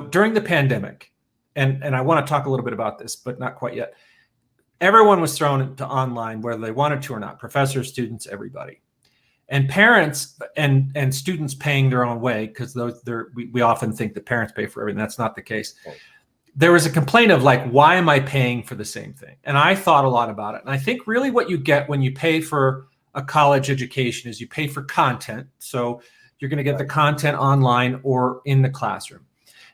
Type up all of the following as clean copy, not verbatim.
during the pandemic, and I want to talk a little bit about this, but not quite yet. Everyone was thrown into online, whether they wanted to or not, professors, students, everybody. And parents and students paying their own way, because we often think that parents pay for everything. That's not the case. There was a complaint of like, why am I paying for the same thing? And I thought a lot about it. And I think really what you get when you pay for a college education is you pay for content. So you're going to get the content online or in the classroom.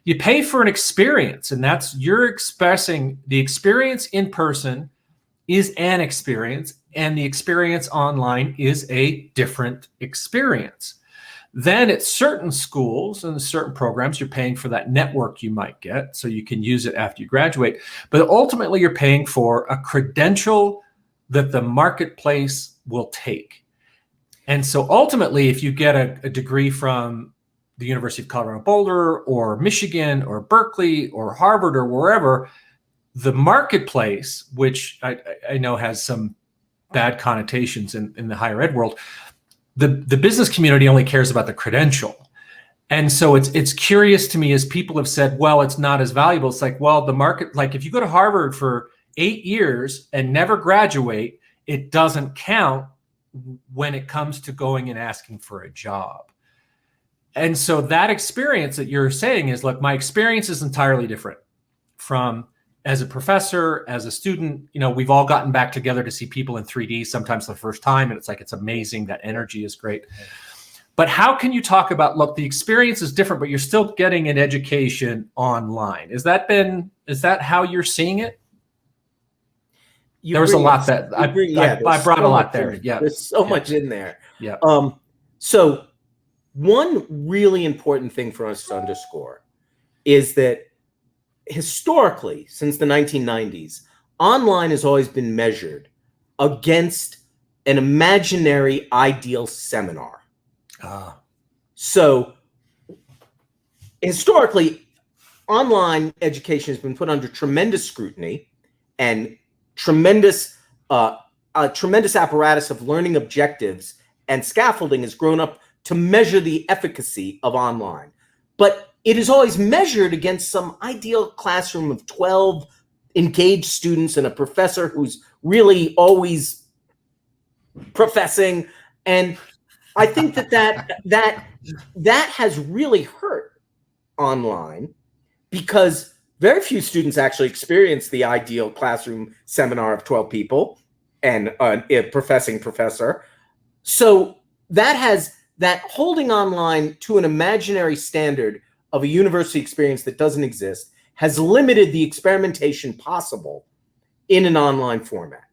You pay for an experience, and that's you're expressing the experience in person is an experience, and the experience online is a different experience. Then at certain schools and certain programs, you're paying for that network you might get so you can use it after you graduate. But ultimately, you're paying for a credential that the marketplace will take. And so ultimately, if you get a degree from the University of Colorado Boulder or Michigan or Berkeley or Harvard or wherever, the marketplace, which I know has some bad connotations in the higher ed world, the business community only cares about the credential. And so it's curious to me as people have said, well, it's not as valuable. It's like, well, the market, like if you go to Harvard for 8 years and never graduate, it doesn't count when it comes to going and asking for a job. And so that experience that you're saying is, look, my experience is entirely different from as a professor, as a student. You know, we've all gotten back together to see people in 3D, sometimes the first time, and it's like, it's amazing. That energy is great. But how can you talk about, look, the experience is different, but you're still getting an education online? Is that how you're seeing it? There was a lot that I brought a lot there. Yeah. There's so much in there. Yeah. So one really important thing for us to underscore is that historically, since the 1990s, online has always been measured against an imaginary ideal seminar. So historically, online education has been put under tremendous scrutiny and tremendous apparatus of learning objectives, and scaffolding has grown up to measure the efficacy of online. But it is always measured against some ideal classroom of 12 engaged students and a professor who's really always professing. And I think that has really hurt online, because very few students actually experience the ideal classroom seminar of 12 people and a professing professor. So that holding online to an imaginary standard of a university experience that doesn't exist has limited the experimentation possible in an online format.